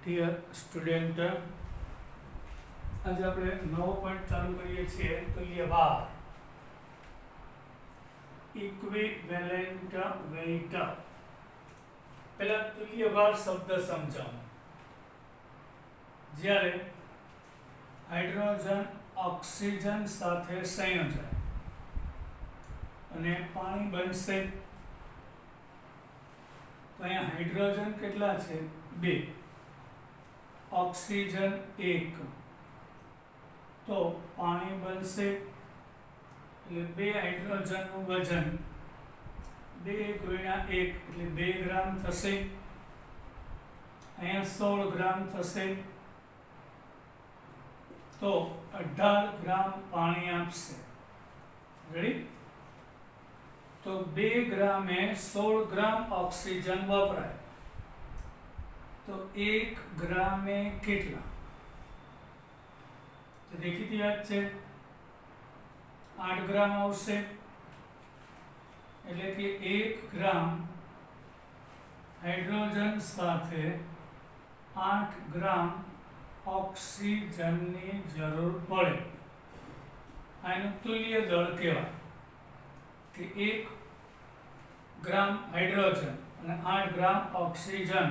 Dear student, આજે આપણે નવો પોઈન્ટ ચાલુ કરીએ છીએ તુલ્ય ભાર, ઇક્વિવેલેન્ટ વેઇટ. પહેલા તુલ્ય ભાર શબ્દ સમજાવો. જ્યારે હાઇડ્રોજન ઓક્સિજન સાથે સંયોજાય અને પાણી બનશે તો અહીંયા હાઇડ્રોજન કેટલા છે? 2, ઓક્સિજન 1, તો પાણી બનશે એટલે 2 હાઇડ્રોજનનું વજન 2 ગુણ્યા 1 એટલે 2 ગ્રામ થશે. અહીંયા 16 ગ્રામ થશે તો 18 ગ્રામ પાણી આપશે. રેડી? તો 2 ગ્રામે 16 ગ્રામ ઓક્સિજન વપરાય તો 1 ગ્રામે કેટલા? તો દેખીતી વાત છે 8 ગ્રામ આવશે. એટલે કે 1 ગ્રામ હાઇડ્રોજન સાથે 8 ગ્રામ ઓક્સિજનની જરૂર પડે. આનું તુલ્ય દળ કહેવાય કે 1 ગ્રામ હાઇડ્રોજન અને 8 ગ્રામ ઓક્સિજન,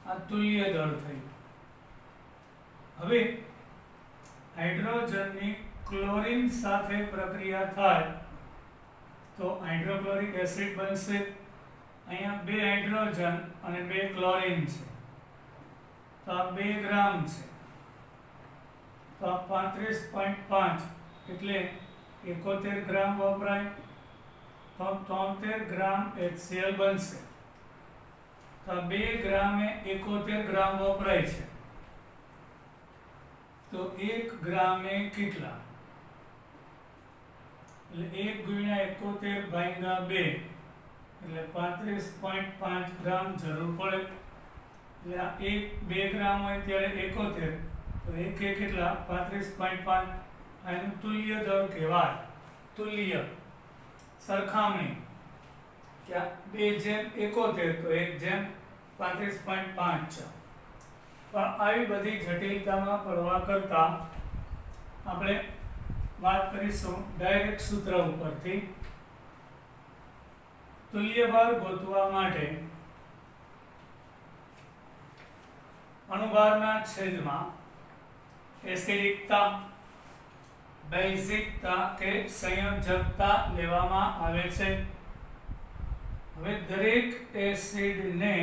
આ તુલ્ય દળ થઈ. હવે હાઇડ્રોજનની ક્લોરીન સાથે પ્રક્રિયા થાય તો હાઇડ્રોક્લોરિક એસિડ બનશે. અહીંયા 2 હાઇડ્રોજન અને 2 ક્લોરીન છે તો આ 2 ગ્રામ છે તો આ 35.5 એટલે 71 ગ્રામ વપરાય તો 73 ગ્રામ HCl બનશે. તો 2 ગ્રામે 71 ગ્રામ વપરાય છે તો 1 ગ્રામે કેટલા? એટલે 1 ગુણ્યા 71 ભાગ્યા 2 એટલે 35.5 ગ્રામ જરૂર પડે. એટલે આ 2 ગ્રામ હોય ત્યારે 71 તો 1 કેટલા? 35.5. આનું તુલ્ય દળ કહેવાય. તુલ્ય સરખામણી કે 2:71 તો 1:35.5 છે. પણ આવી બધી જટિલતામાં પડવા કરતા આપણે વાત કરીશું ડાયરેક્ટ સૂત્ર ઉપરથી. તુલ્ય ભાર ગોતવા માટે અણુભારના છેદમાં એસિડિકતા, બેઝિકતા કે સંયોજકતા લેવામાં આવે છે. હવે દરેક એસિડને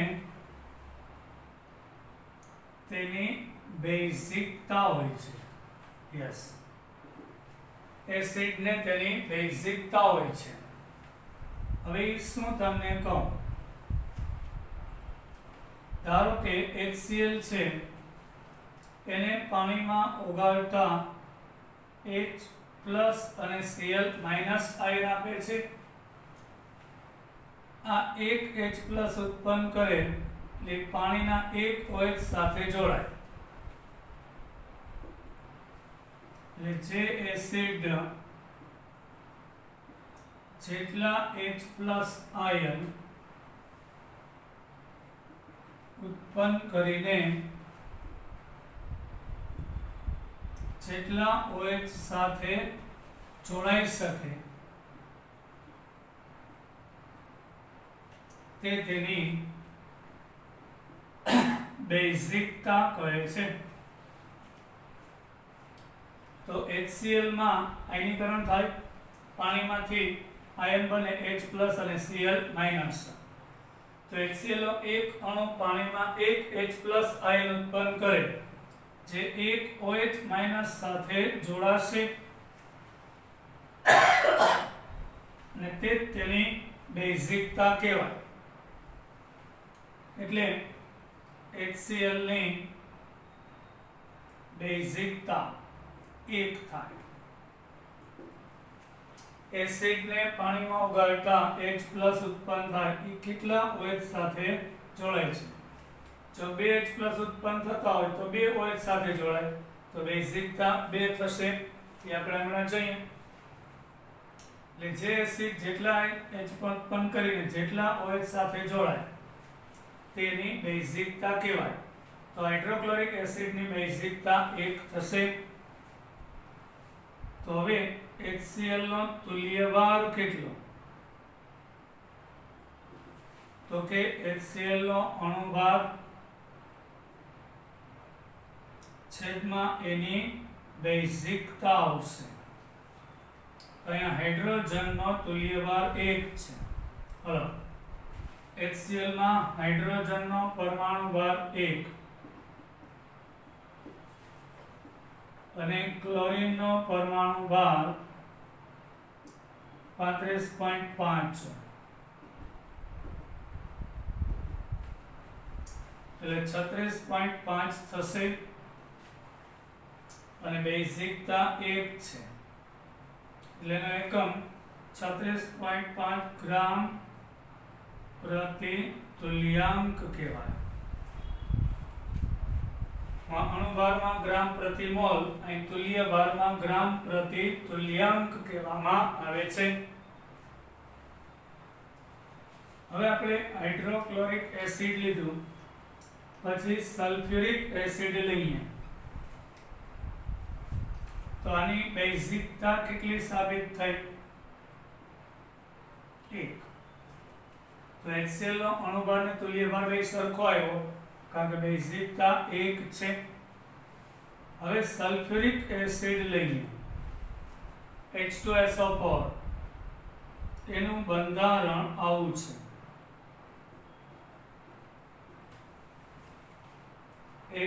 તેની બેઝિકતા હોય છે. યસ, એસિડને તેની બેઝિકતા હોય છે. હવે શું તમને કહું, ધારો કે HCl છે એને પાણીમાં ઓગાળતા H+ અને Cl- આયન આપે છે. આ એક H+ ઉત્પન્ન કરે એટલે પાણીના એક OH સાથે જોડાય. એટલે જે એસિડ જેટલા H+ આયન ઉત્પન્ન કરીને જેટલા OH સાથે જોડાઈ શકે તે તેની બેઝિકતા કહે છે. તો HCl માં આયનીકરણ થાય, પાણીમાંથી આયન બને H+ અને Cl-. તો HCl નો એક અણુ પાણીમાં એક H+ આયન ઉત્પન્ન કરે જે એક OH- સાથે જોડાશે અને તે તેની બેઝિકતા કહેવાય. એટલે HCl ની બેઝિકતા 1 થાય. એસિડને પાણીમાં ઓગાળતા H+ ઉત્પન્ન થાય એ કેટલા OH સાથે જોડાય છે? જો 2 H+ ઉત્પન્ન થતા હોય તો 2 OH સાથે જોડાય તો બેઝિકતા 2 થશે. એ આપણે હમણાં જોઈએ. એટલે જે એસિડ જેટલા H ઉત્પન્ન કરીને જેટલા OH સાથે જોડાય તેની બેઝિકતા કહેવાય. તો હાઇડ્રોક્લોરિક એસિડની બેઝિકતા 1 થશે. તો હવે HCl નો તુલ્યભાર કેટલો? તો કે HCl નો અણુભાર છેદમાં એની બેઝિકતા આવશે. અહીંયા હાઇડ્રોજનનો તુલ્યભાર 1 છે. હલો, HCl માં હાઇડ્રોજનનો પરમાણુ ભાર 1 અને ક્લોરીનનો પરમાણુ ભાર 35.5 એટલે 36.5 થશે અને બેઝિકતા 1 છે એટલે એનો એકમ 36.5 ગ્રામ પ્રતિ તુલ્યાંક કહેવાય. અણુભારમાં ગ્રામ પ્રતિ મોલ અને તુલ્ય ભારમાં ગ્રામ પ્રતિ તુલ્યાંક કહેવામાં આવે છે. હવે આપણે હાઇડ્રોક્લોરિક એસિડ લીધું, પછી સલ્ફ્યુરિક એસિડ લઈએ તો આની બેઝિકતા કેટલી સાબિત થઈ? 1. તો HCl નો અણુભાર અને તુલ્યભાર બે સરખો આવ્યો કારણ કે બેઝિકતા 1 છે. હવે સલ્ફ્યુરિક એસિડ લઈએ H2SO4, એનું બંધારણ આવું છે.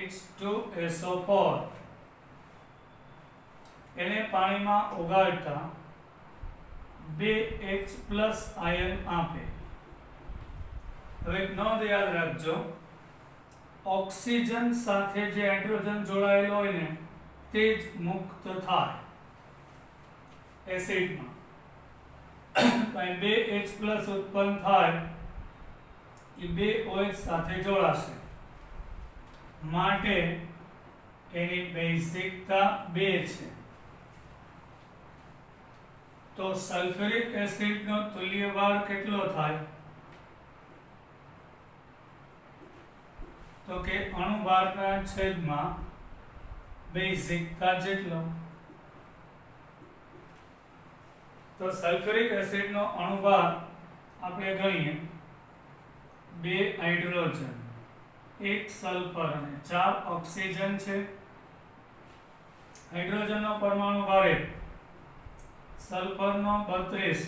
H2SO4 એને પાણીમાં ઓગાળતા 2H+ આયન આપે. હવે એક નોંધ યાદ રાખજો, ઓક્સિજન સાથે જે હાઇડ્રોજન જોડાયેલો હોય ને તે જ મુક્ત થાય એસિડમાં. અહીં 2H+ ઉત્પન્ન થાય એ 2OH સાથે જોડાશે માટે એની બેઝિકતા 2 છે. તો સલ્ફ્યુરિક એસિડનો તુલ્યભાર કેટલો થાય? તો કે અણુભારના છેદમાં બેઝિકતા જેટલો. તો સલ્ફ્યુરિક એસિડનો અણુભાર આપણે ગણીએ 2 હાઇડ્રોજન, 1 સલ્ફર અને 4 ઓક્સિજન છે. હાઇડ્રોજનનો પરમાણુ ભાર 1, સલ્ફરનો 32,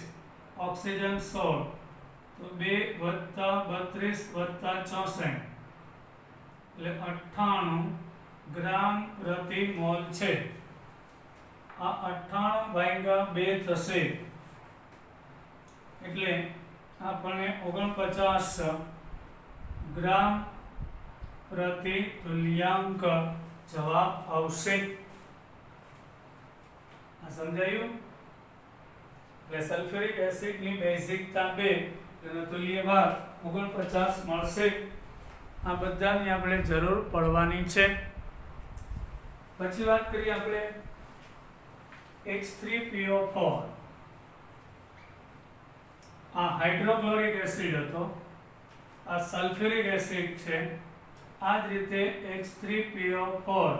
ઓક્સિજન 16, તો 2 + 32 + 64 એટલે 98 ગ્રામ પ્રતિ મોલ છે. આ 98/2 થશે એટલે આપણને 49 ગ્રામ પ્રતિ તુલ્યાંક જવાબ આવશે. આ સમજાયું? એટલે સલ્ફ્યુરિક એસિડની બેઝિકતા 2 અને તુલ્યભાર 49 મળશે. આ બધાની આપણે જરૂર પડવાની છે. પછી વાત કરીએ આપણે H3PO4. આ હાઇડ્રોક્લોરિક એસિડ હતો, આ સલ્ફ્યુરિક એસિડ છે. આ જ રીતે H3PO4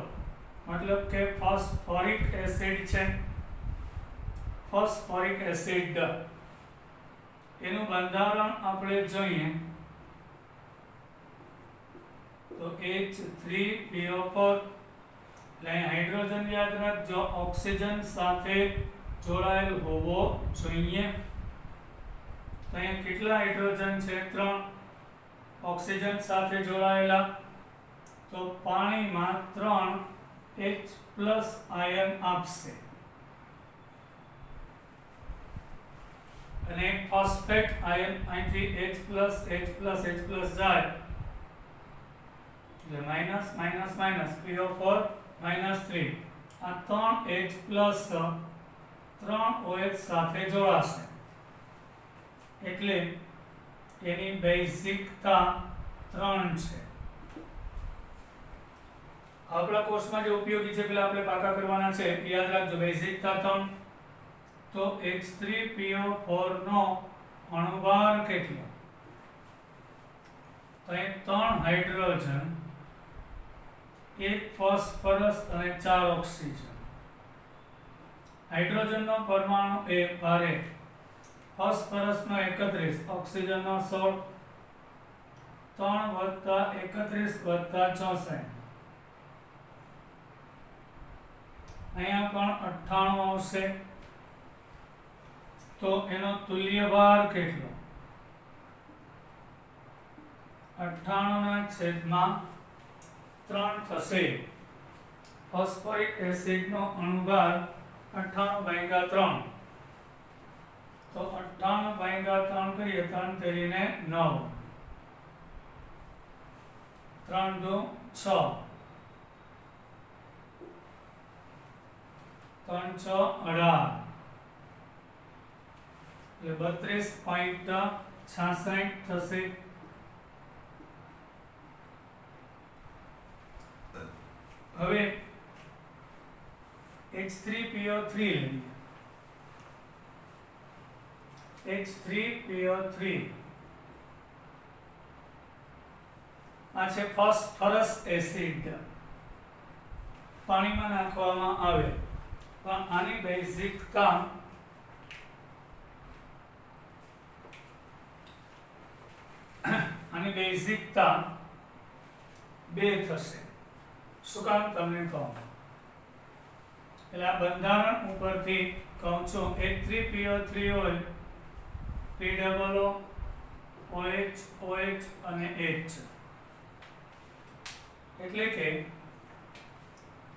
મતલબ કે ફોસ્ફોરિક એસિડ છે. ફોસ્ફોરિક એસિડ એનું બંધારણ આપણે જોઈએ તો H3PO4 એટલે હાઇડ્રોજન યાદ રાખજો, ઓક્સિજન સાથે જોડાયેલ હોવો જોઈએ. તો અહીંયા કેટલા હાઇડ્રોજન છે? 3. ઓક્સિજન સાથે જોડાયેલા તો પાણીમાં 3H+ આયન આપશે અને ફોસ્ફેટ આયન અહીંથી H+ જાય એટલે માઈનસ માઈનસ માઈનસ PO4 -3. આ 3H+ 3OH સાથે જોડાશે એટલે એની બેઝિકતા 3 છે. આપણા કોર્સમાં જે ઉપયોગી છે પેલા આપણે પાકા કરવાના છે, યાદ રાખજો. બેઝિકતા 3. તો H3PO4 નો અણુભાર કેટલો? તો અહીં 3 હાઇડ્રોજન 1 ફોસ્ફરસ અને 4 ઓક્સિજન. હાઇડ્રોજનનો પરમાણુ એ ભારે, ફોસ્ફરસનો 31, ઓક્સિજનનો 16, 3 વત્તા 31 વત્તા 64. અહીંયા પણ 98 આવશે. તો એનો તુલ્ય ભાર કેટલો? 98/3 થશે. ફોસ્ફોરિક એસિડનો અણુભાર 98/3. તો 98/3 કરીએ, 3 તેરીને 9, 3 દુ 6, 3 6 18, એટલે 32.66 થશે. હવે H3PO3 લઈએ. H3PO3 આ છે ફોસ્ફરસ એસિડ. પાણીમાં નાખવામાં આવે, પણ આની બેઝિકતા બે થશે. શું કામ તમને કહું? એટલે આ બંધારણ ઉપરથી કહું છું. H3PO3 હોય, POO, OH, OH અને H. એટલે કે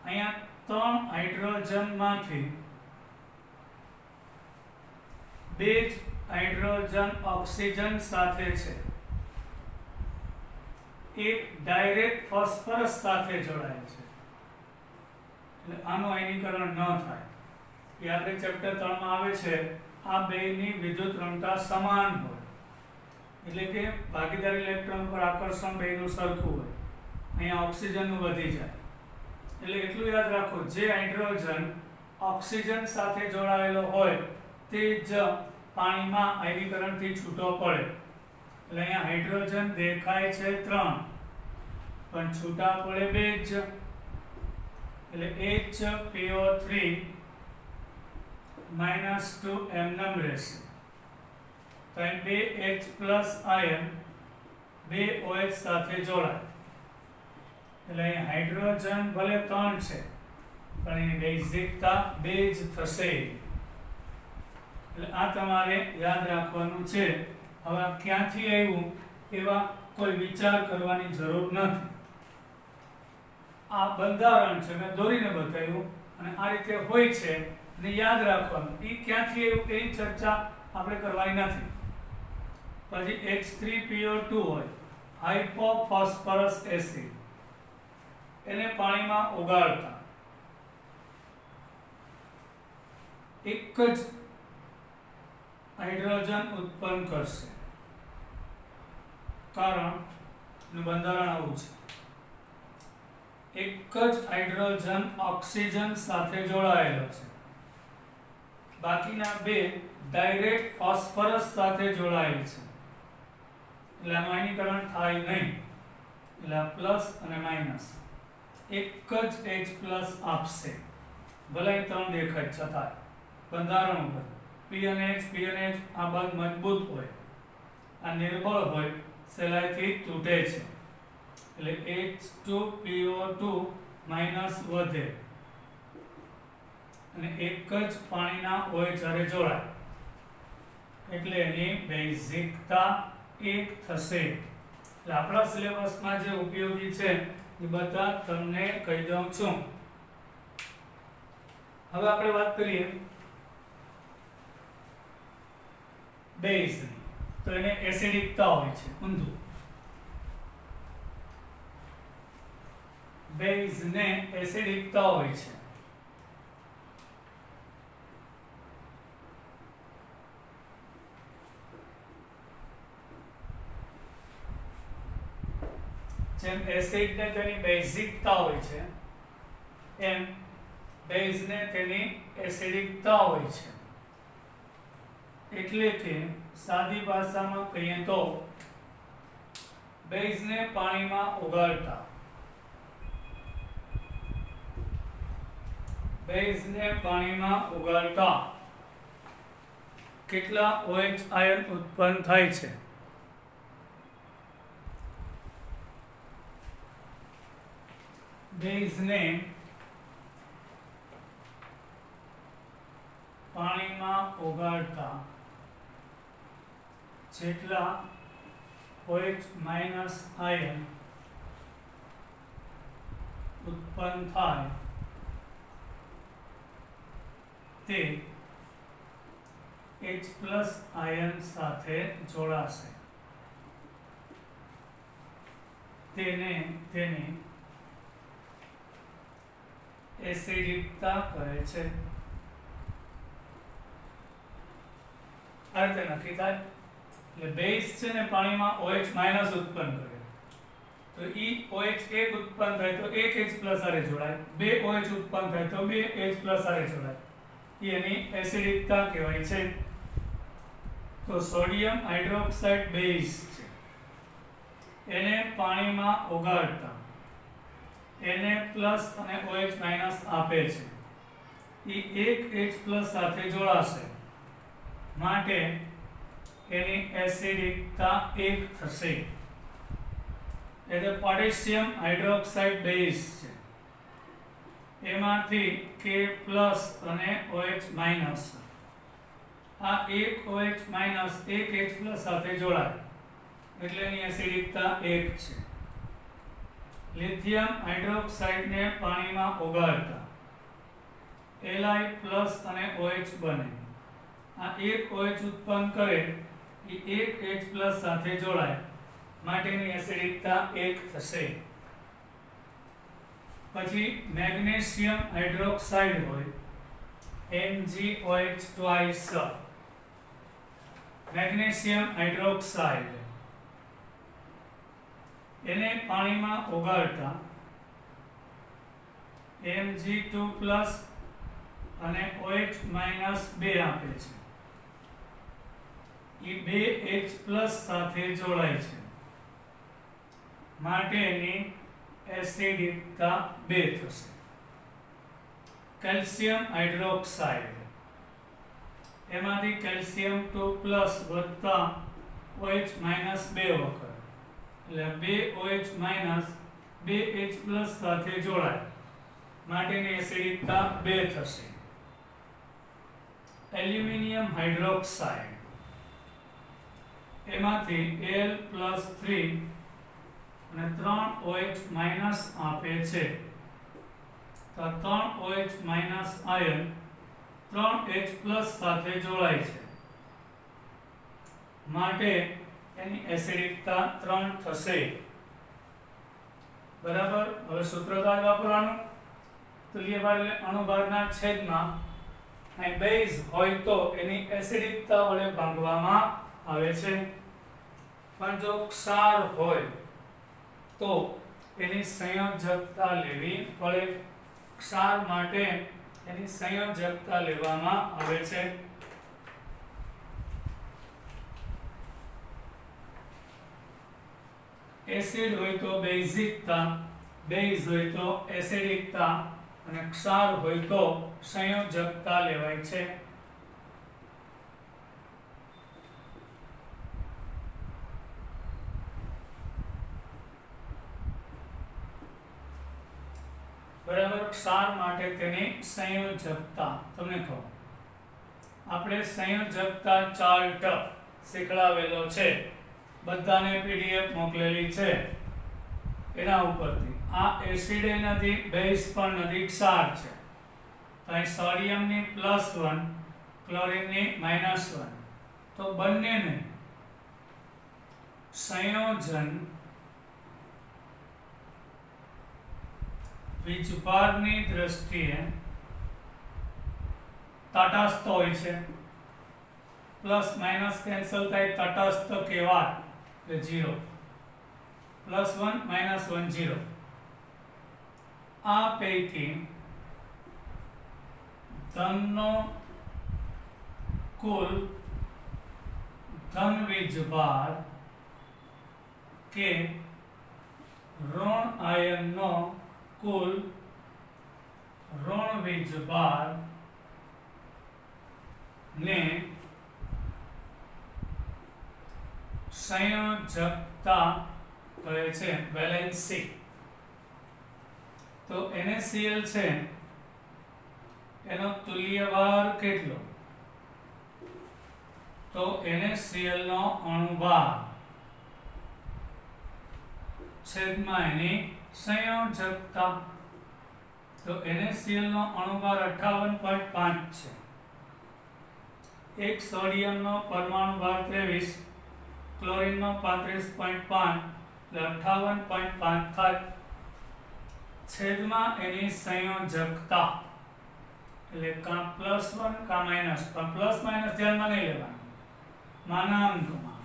અહીંયા 3 હાઇડ્રોજનમાંથી 2 જ હાઇડ્રોજન ઓક્સિજન સાથે છે. એક ડાયરેક્ટ ફોસ્ફરસ સાથે જોડાયેલ છે, એટલે આનું આયનીકરણ ન થાય. એ આપણે ચેપ્ટર 3 માં આવે છે. આ બેની વિદ્યુત ઋણતા સમાન હોય, એટલે કે ભાગીદારી ઇલેક્ટ્રોન પર આકર્ષણ બેનું સરખું હોય. અહીંયા ઓક્સિજનનું વધી જાય. એટલે એટલું યાદ રાખો, જે હાઇડ્રોજન ઓક્સિજન સાથે જોડાયેલો હોય તે જ પાણીમાં આયનીકરણથી છૂટો પડે. એટલે અહીંયા હાઇડ્રોજન દેખાય છે 3, પણ છૂટા પડે 2 જ. એટલે HPO3 -2 એમનેમ રહેશે. તો અહીં 2H પ્લસ આયન 2 OH સાથે જોડાય. એટલે અહીં હાઇડ્રોજન ભલે 3 છે, પણ એની બેઝિકતા 2 જ થશે. એટલે આ તમારે યાદ રાખવાનું છે. હવે ક્યાંથી આવ્યું એવા કોઈ વિચાર કરવાની જરૂર નથી. આ બંધારણ છે, મેં દોરીને બતાવ્યું, અને આ રીતે હોય છે અને યાદ રાખવાનું. એ ક્યાંથી આવ્યું એની ચર્ચા આપણે કરવાની નથી. પછી H3PO2 હોય, હાઇપોફોસ્ફરસ એસિડ. એને પાણીમાં ઓગાળતા એક જ હાઇડ્રોજન ઉત્પન્ન કરશે. કારણ બંધારણ આવું છે. એક જ હાઇડ્રોજન ઓક્સિજન સાથે જોડાયેલો છે, બાકીના 2 ડાયરેક્ટ ફોસ્ફરસ સાથે જોડાયેલ છે. એટલે આનું આયનીકરણ થાય નહીં. એટલે આ પ્લસ અને માઇનસ એક જ H પ્લસ આપશે. ભલે 3 દેખાય છતાં બંધારણ ઉપર P અને H આ બાદ મજબૂત હોય, આ નિર્બળ હોય, સહેલાઈથી તૂટે છે. એટલે H2PO2 માઇનસ વધે, અને એક જ પાણીના OH જ્યારે જોડાય એટલે એની બેઝિકતા 1 થશે. એટલે આપણા સિલેબસમાં જે ઉપયોગી છે એ બધા તમને કહી દઉં છું. હવે આપણે વાત કરીએ બેઝની. તો એને એસિડિકતા હોય છે, ઊંધું. બેઝને એસિડિકતા હોય છે. જેમ એસિડને તેની બેઝિકતા હોય છે, એમ બેઝને તેની એસિડિકતા હોય છે. એટલે કે સાદી ભાષામાં કહીએ તો બેઝને પાણીમાં ઓગાળતા બેઝને પાણીમાં ઓગાળતા કેટલા OH આયન ઉત્પન્ન થાય છે? બેઝને પાણીમાં ઓગાળતા જેટલા OH- આયન ઉત્પન્ન થાય તે H+ આયન સાથે જોડાશે. તેની એસિડિકતા કહે છે. આ રીતે નક્કી થાય. એટલે બેઝ છે ને પાણીમાં OH- ઉત્પન્ન કરે તો ઈ OH એક ઉત્પન્ન થાય તો એક H+ હારે જોડાય, બે OH ઉત્પન્ન થાય તો બે H+ હારે જોડાય. ઈ એની એસિડિકતા કહેવાય છે. તો સોડિયમ હાઇડ્રોક્સાઇડ બેઝ છે, એને પાણીમાં ઓગાળતા Na+ અને OH- આપે છે. ઈ એક H+ સાથે જોડાશે માટે એની એસિડિકતા 1 થશે. એટલે પોટેશિયમ હાઇડ્રોક્સાઇડ બેઝ છે, એમાંથી K+ અને OH- આ એક OH- એક H+ સાથે જોડાય એટલે એની એસિડિકતા 1 છે. લિથિયમ હાઇડ્રોક્સાઇડને પાણીમાં ઓગાળતા Li+ અને OH બને. આ એક OH ઉત્પન્ન કરે એ એક H+ સાથે જોડાય માટેની એસિડિકતા 1 થશે. પછી મેગ્નેશિયમ હાઇડ્રોક્સાઇડ હોય MgOH2. મેગ્નેશિયમ હાઇડ્રોક્સાઇડ એને પાણીમાં ઓગાળતા Mg2+ અને OH- આપે છે. એ બે H+ સાથે જોડાય છે માટે એની એસિડિકતા 2 થશે. કેલ્શિયમ હાઇડ્રોક્સાઇડ એમાંથી Ca2+ વત્તા OH- 2 વખત એટલે બે OH- બે H+ સાથે જોડાય માટેની એસિડિકતા 2 થશે. એલ્યુમિનિયમ હાઇડ્રોક્સાઇડ એમાંથી Al+3 અને 3 OH- આપે છે. તો 3 OH- આયન 3 H+ સાથે જોડાય છે માટે એની એસિડિકતા 3 થશે. બરાબર. હવે સૂત્રધાર વાપરવાનું. તુલ્ય ભાર એટલે અણુભારના છેદમાં અહીં બેઝ હોય તો એની એસિડિકતા વડે ભાગવામાં આવે છે, પણ જો ક્ષાર હોય તો એની સંયોજકતા લેવી પડે. ક્ષાર માટે એની સંયોજકતા લેવામાં આવે છે. એસિડ હોય તો બેઝિકતા, બેઝ હોય તો એસિડિકતા અને ક્ષાર હોય તો સંયોજકતા લેવાય છે. બરાબર. ક્ષાર માટે તેની સંયોજકતા તમને કહું. આપણે સંયોજકતા ચાર્ટ શીખડાવેલો છે, બધાને PDF મોકલેલી છે. એના ઉપરથી આ એસિડ નથી, બેઝ પણ નથી, ક્ષાર છે. તો અહીં સોડિયમની +1, ક્લોરીનની -1. તો બંનેને સંયોજન વીજભારની દ્રષ્ટિએ તટસ્થ હોય છે. +- કેન્સલ થાય, તટસ્થ કહેવાય એટલે 0. +1 -1 0. આ પૈકી ધનનો કુલ ધન વીજભાર કે ઋણ આયનનો કુલ ઋણ વીજભાર ને સંયોજકતા કહે છે, વેલેન્સી. તો NaCl છે એનો તુલ્યભાર કેટલો? તો NaCl નો અણુભાર છેદમાં એની સંયોજકતા. તો NaCl નો અણુભાર 58.5 છે. એક સોડિયમનો પરમાણુ ભાર 23, ક્લોરીનનો 35.5 એટલે 58.5 થાય. છેદમાં એની સંયોજકતા એટલે કાં +1 કાં માઇનસ, પણ પ્લસ માઇનસ ધ્યાનમાં નહીં લેવાનું, માનાંકમાં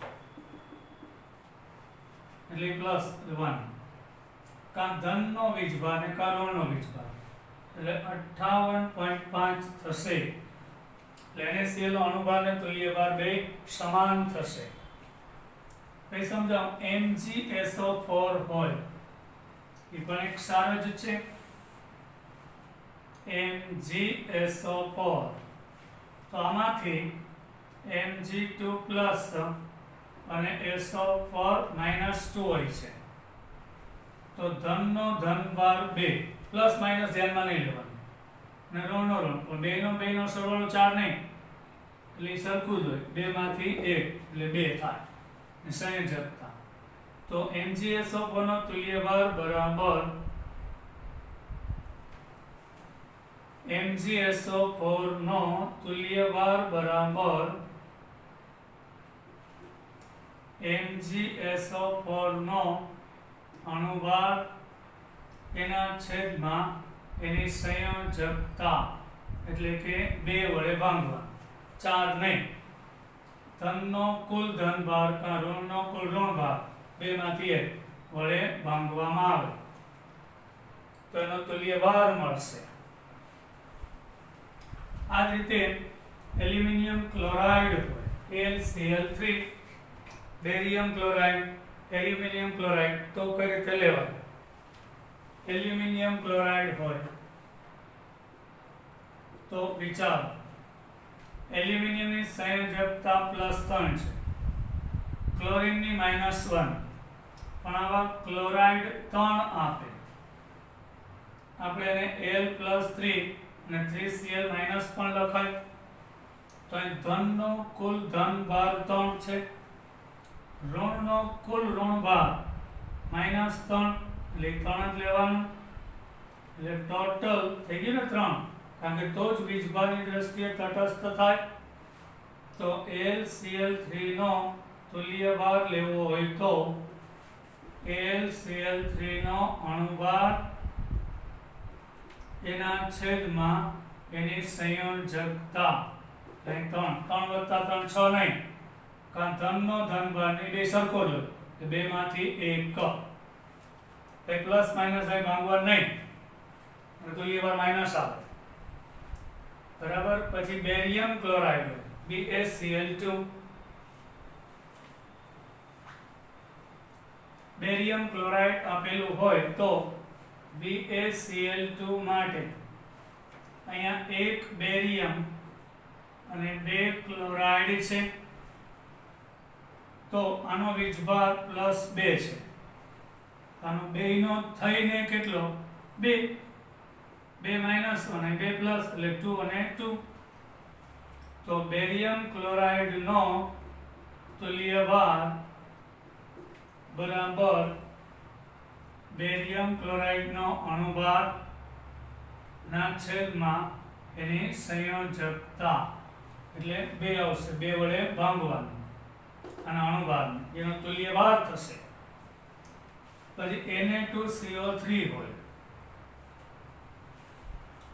એટલે +1, કાં ધનનો વીજભાર ને કાં ઋણનો વીજભાર એટલે 58.5 થશે. એટલે NaCl નો અણુભાર ને તુલ્યભાર બે સમાન થશે. કઈ સમજાવ? MgSO4 હોય એ પણ એક ક્ષાર જ છે. MgSO4 તો આમાંથી Mg2+ અને SO4 -2 હોય છે. તો ધનનો ધનભાર 2, પ્લસ માઇનસ ધ્યાનમાં નહીં લેવાનું, અને ઋણનો ઋણ, પણ બેનો સરવાળો 4 નહીં, એટલે સરખું જ હોય. 2 માંથી 1 એટલે 2 થાય. સંયોજકતા તો MgSO4 નો તુલ્યભાર બરાબર MgSO4 નો તુલ્યભાર બરાબર MgSO4 નો અણુભાર એના છેદમાં એની સંયોજકતા એટલે કે 2 વડે ભાંગવા, 4 નહીં. ધનનો કુલ ધનભાર કાં ઋણનો કુલ ઋણભાર 2 માંથી 1 વડે ભાંગવામાં આવે તો એનો તુલ્યભાર મળશે. આ જ રીતે એલ્યુમિનિયમ ક્લોરાઇડ હોય AlCl3, barium chloride, aluminium chloride, તો કઈ રીતે લેવાય? એલ્યુમિનિયમ ક્લોરાઇડ હોય તો વિચારો, એલ્યુમિનિયમની સંયોજકતા +3 છે, ક્લોરીનની -1, પણ આવા ક્લોરાઇડ 3 આપે, આપણે એને Al+3 અને 3Cl- પણ લખાય. તો અહીં ધનનો કુલ ધનભાર 3 છે, ઋણનો કુલ ઋણભાર -3 એટલે 3 જ લેવાનું, એટલે ટોટલ થઈ ગયું ને 3, કારણ કે તો જ વીજભારની દ્રષ્ટિએ તટસ્થ થાય. તો AlCl3 નો તુલ્યભાર લેવો હોય તો AlCl3 નો અણુભાર એના છેદમાં એની સંયોજકતા, 3 + 3 = 6 નહીં, કારણ ધનનો ધનભાર ની 2 સરખો જ હોય, 2 માંથી 1, કઈ પ્લસ માઇનસ અહીં ભાંગવા નહીં, તુલ્યભાર માઇનસ આવે. બરાબર. પછી barium chloride BaCl2, barium chloride આપેલું હોય તો BaCl2 માટે અહીંયા 1 બેરિયમ અને 2 ક્લોરાઇડ છે, તો આનો વીજભાર +2 છે. આનો બેયનો થઈને કેટલો? 2, 2 - 1 અને 2 + એટલે 2 અને 2. તો બેરિયમ ક્લોરાઇડ નો તુલ્યભાર બરાબર બેરિયમ ક્લોરાઇડ નો અણુભાર ના છેદમાં એની સંયોજકતા એટલે 2 આવશે, 2 વડે ભાંગવાનું અને અણુભારને, એનો તુલ્યભાર થશે. પછી Na2CO3 હોય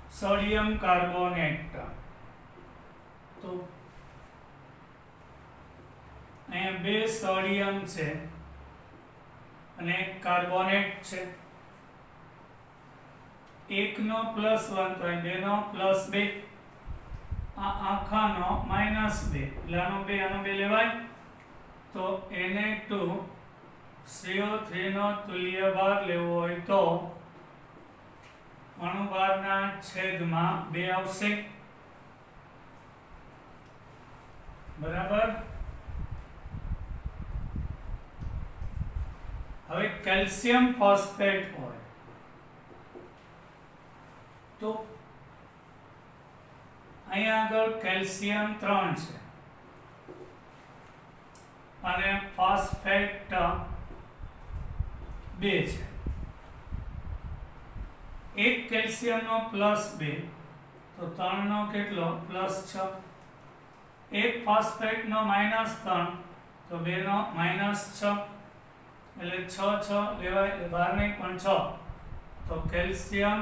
સોડિયમ કાર્બોનેટ, તો અહીંયા 2 સોડિયમ છે અને કાર્બોનેટ છે, એકનો +1 તો 2 નો +2, આ આખાનો -2 એટલે આનો 2 લેવાય. તો Na2CO3 નો તુલ્યભાર લેવો હોય તો અણુભારના છેદમાં 2 આવશે, બરાબર. હવે કેલ્શિયમ ફોસ્ફેટ હોય તો અહીંયા આગળ કેલ્શિયમ 3 છે અને ફોસ્ફેટ 2 છે. એક કેલ્શિયમનો +2 તો 3 નો કેટલો +6, એક ફોસ્ફેટનો -3 તો 2 નો -6, એટલે 6 લેવાય એટલે 12 નહીં પણ 6. તો કેલ્શિયમ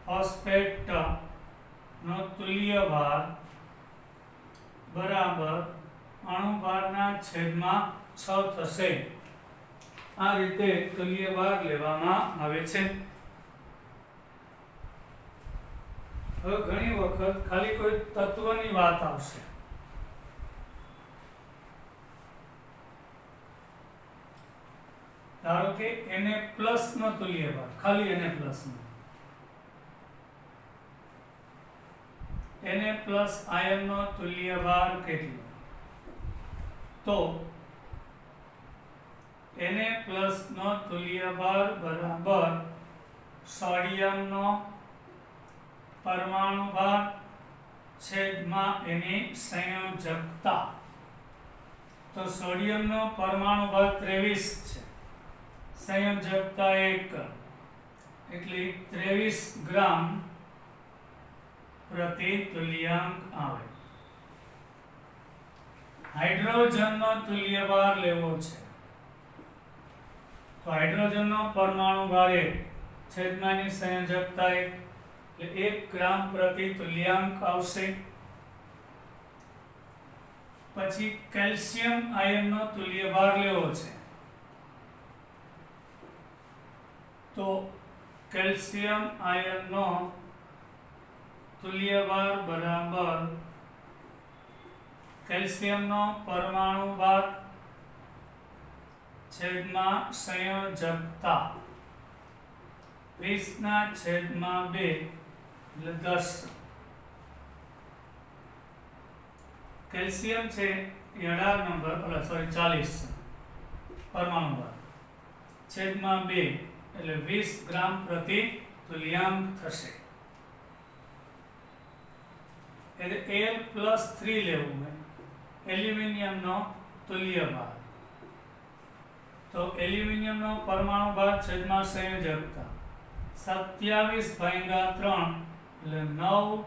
ફોસ્ફેટ નો તુલ્ય ભાર બરાબર અણુભારના છેદમાં 6 થશે. આ રીતે તુલ્ય ભાર લેવામાં આવે છે. હવે ઘણી વખત ખાલી કોઈ તત્વની વાત આવશે. ધારો કે Na+ નો તુલ્ય ભાર, ખાલી Na+ નો Na+ આયનનો તુલ્ય ભાર કેટલો? તો Na+ નો તુલ્ય ભાર બરાબર સોડિયમનો પરમાણુ ભાર છેદમાં એની સંયોજકતા. તો સોડિયમનો પરમાણુ ભાર 23 છે, સંયોજકતા 1 એટલે 23 ગ્રામ પ્રતિ તુલ્યાંક આવે. હાઇડ્રોજનનો તુલ્ય ભાર લેવો છે તો હાઇડ્રોજનનો પરમાણુ ભાર 1 છેદમાં એની સંયોજકતા 1 એટલે 1 ગ્રામ પ્રતિ તુલ્યાંક આવશે. પછી કેલ્શિયમ આયનનો તુલ્ય ભાર લેવો છે તો કેલ્શિયમ આયનનો તુલ્ય ભાર બરાબર કેલ્શિયમનો પરમાણુ ભાર છેદમાં સંયોજકતા 20/2 એટલે 10. કેલ્શિયમ છે 18 નંબર 40 પરમાણુ ભાર છેદમાં 2 એટલે 20 ગ્રામ પ્રતિ તુલ્યાંક થશે. એટલે Al+3 લેવું હોય એલ્યુમિનિયમનો તુલ્ય ભાર તો એલ્યુમિનિયમનો પરમાણુ ભાર છેદમાં સંયોજકતા 27/3 એટલે 9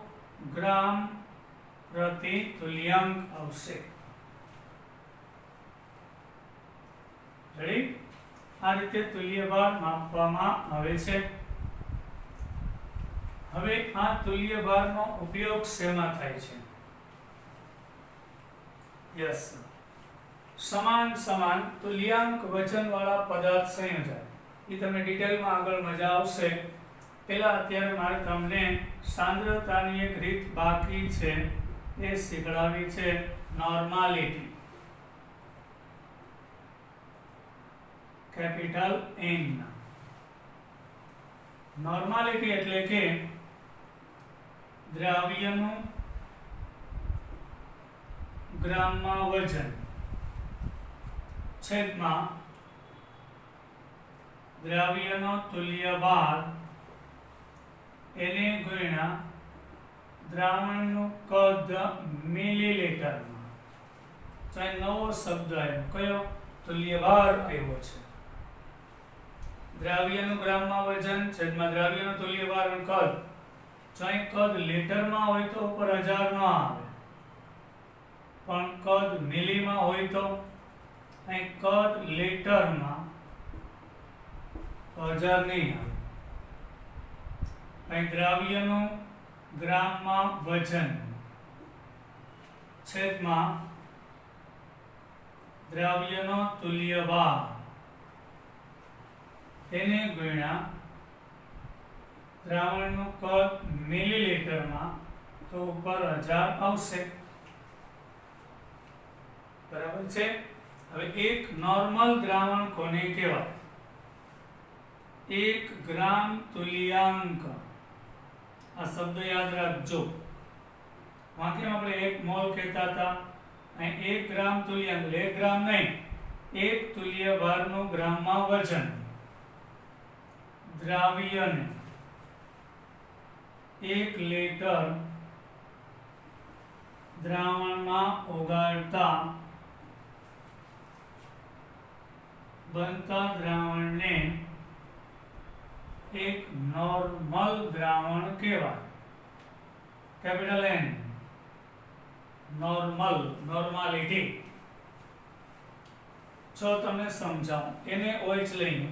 ગ્રામ પ્રતિ તુલ્યાંક આવશે. રેડી? આ રીતે તુલ્ય ભાર માપવામાં આવે છે. હવે આ તુલ્ય ભારનો ઉપયોગ શેમાં થાય છે? યસ, સમાન તુલ્યાંક વજનવાળા પદાર્થ સંયોજન. એ તમને ડિટેલમાં આગળ મજા આવશે. પહેલા અત્યારે મારે તમને સાંદ્રતાની એક રીત બાકી છે, એ શીખડાવી છે, નોર્માલિટી. Capital N. નોર્માલિટી એટલે કે દ્રવ્યનું ગ્રામમાં વજન છેદમાં દ્રવ્યનો તુલ્ય ભાર એને ગુણ્યા દ્રાવણનું કદ મિલીલીટરમાં. તો એ નવો શબ્દ આવ્યો, કયો? તુલ્ય ભાર આવ્યો છે. દ્રવ્યનું ગ્રામમાં વજન છેદમાં દ્રવ્યનો તુલ્ય ભાર અને કદ. જો અહીં કદ લીટરમાં હોય તો ઉપર 1000 ન આવે, પણ કદ મિલીમાં હોય તો અહીં કદ લીટરમાં 1000 નહીં આવે. અહીં દ્રવ્યનું ગ્રામમાં વજન છેદમાં દ્રવ્યનો તુલ્ય ભાર તેને ગુણ્યા દ્રાવણનું કદ મિલીલીટરમાં તો ઉપર 1000 આવશે. બરાબર છે? હવે એક નોર્મલ દ્રાવણ કોને કહેવાય? 1 ગ્રામ તુલ્યાંક આ શબ્દ યાદ રાખજો. વાક્ય આપણે 1 મોલ કહેતા હતા, અહીં 1 ગ્રામ તુલ્યાંક, 1 ગ્રામ નહીં, 1 તુલ્ય ભારનું ગ્રામમાં વજન. દ્રાવ્યને 1 લીટર દ્રાવણમાં ઓગાળતા બનતા દ્રાવણને એક નોર્મલ દ્રાવણ કહેવાય. Capital N, normal, normality. જો તમને સમજાવું, એને OH લઈને,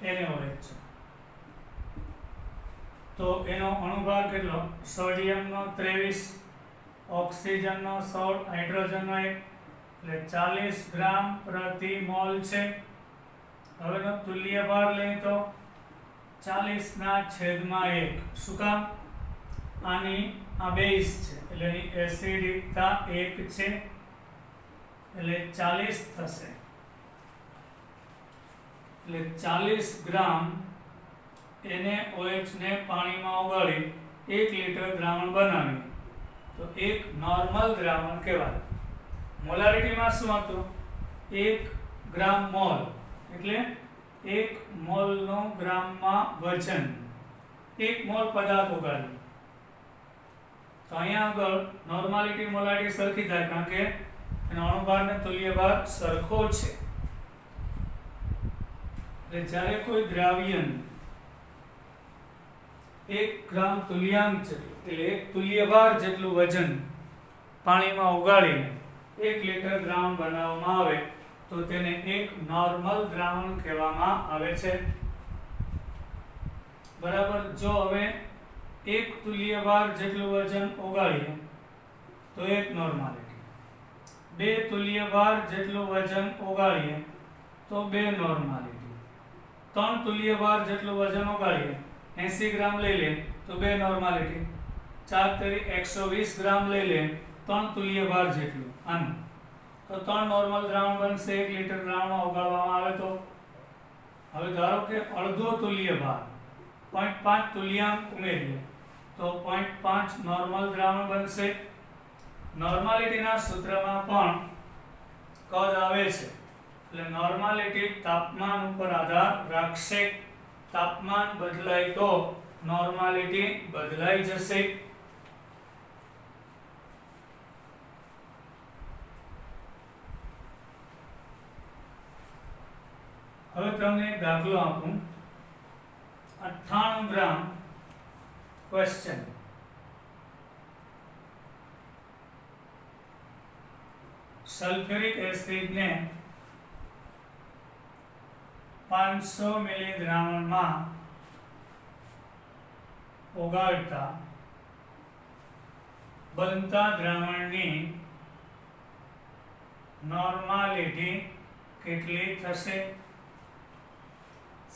એને OH છે તો એનો અણુભાર કેટલો? સોડિયમનો 23, ઓક્સિજનનો 16, હાઇડ્રોજનનો 1, એટલે 40 ગ્રામ પ્રતિ મોલ છે. હવેનો તુલ્ય ભાર લઈએ તો 40/1. શું કામ? આની આ બેઝ છે એટલે એની એસિડિકતા 1 છે એટલે 40 થશે. એટલે 40 ગ્રામ NaOH ને પાણીમાં ઓગાળી 1 લીટર દ્રાવણ બનાવ્યું તો એક નોર્મલ દ્રાવણ કહેવાય. મોલારિટીમાં શું હતું? 1 ગ્રામ મોલ એટલે 1 મોલનો ગ્રામમાં વજન. 1 મોલ પદાર્થ ઓગાળ્યો તો અહીંયા આગળ નોર્માલિટી મોલારિટી સરખી થાય કારણ કે એનો અણુભાર ને તુલ્ય ભાર સરખો છે. એટલે જ્યારે કોઈ દ્રાવ્ય 1 ગ્રામ તુલ્યાંક જેટલું એટલે 1 તુલ્ય ભાર જેટલું વજન પાણીમાં ઓગાળીને 1 લીટર દ્રાવણ બનાવવામાં આવે તો તેને એક નોર્મલ દ્રાવણ કહેવામાં આવે છે. બરાબર. જો હવે 1 તુલ્ય ભાર જેટલું વજન ઓગાળીએ તો એક નોર્માલિટી, 2 તુલ્ય ભાર જેટલું વજન ઓગાળીએ તો 2 નોર્માલિટી, 3 તુલ્ય ભાર જેટલું વજન ઓગાળીએ 80 ગ્રામ લઈ લે તો 2 નોર્માલિટી, 4 તેરી 120 ગ્રામ લઈ લે 3 તુલ્ય ભાર જેટલું આનું તો 3 નોર્મલ દ્રાવણ બનશે. 1 લીટર દ્રાવણમાં ઓગાળવામાં આવે તો હવે ધારો કે અડધો તુલ્ય ભાર 0.5 તુલ્યાંક ઉમેરીએ તો 0.5 નોર્મલ દ્રાવણ બનશે. નોર્માલિટીના સૂત્રમાં પણ કદ આવે છે એટલે નોર્માલિટી તાપમાન ઉપર આધાર રાખશે. તાપમાન બદલાય તો નોર્માલિટી બદલાઈ જશે. હવે તમને એક દાખલો આપું. 98 ગ્રામ ક્વેશ્ચન. સલ્ફ્યુરિક એસિડને 500 મિલી દ્રાવણમાં ઓગાળતા બનતા દ્રાવણની નોર્માલિટી કેટલી થશે?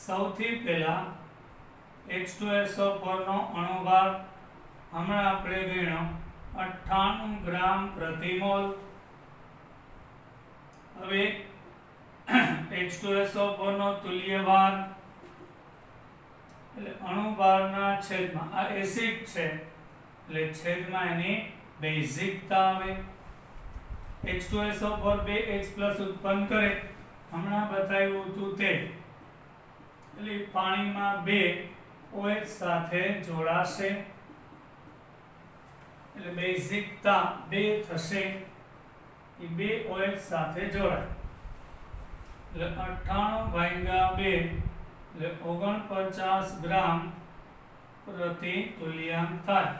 સૌથી પહેલા H2SO4 નો અણુભાર હમણાં આપણે ગણ્યો 98 ગ્રામ પ્રતિ મોલ. હવે H2SO4 નો તુલ્ય ભાર એટલે અણુભારના છેદમાં આ એસિડ છે એટલે છેદમાં એની બેઝિકતા આવે. H2SO4 2H+ ઉત્પન્ન કરે, હમણાં બતાવ્યું હતું તે, એટલે પાણીમાં 2 OH સાથે જોડાશે એટલે બેઝિકતા 2 થશે. એ 2 OH સાથે જોડાય એટલે 98/2 એટલે 49 ગ્રામ પ્રતિ તુલ્યાંક થાય.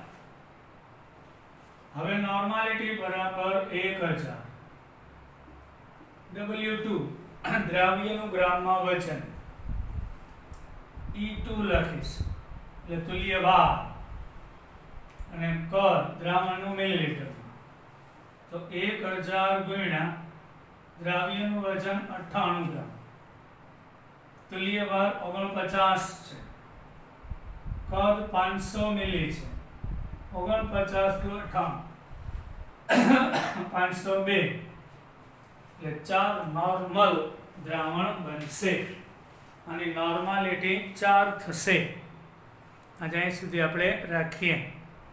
હવે નોર્માલિટી બરાબર 1000. W2 દ્રાવ્યનું ગ્રામમાં વજન, E2 લખીશ એટલે તુલ્ય ભાર અને કદ દ્રાવણનું મિલીલીટર તો 1000 ગુણ્યા દ્રાવ્યનું વજન 98 ગ્રામ, તુલ્ય ભાર 49 છે, કદ 500 મિલી છે, 49 × 98 502 એટલે 4 નોર્મલ દ્રાવણ બનશે અને નોર્માલિટી 4 થશે. આજે અહીં સુધી આપણે રાખીએ.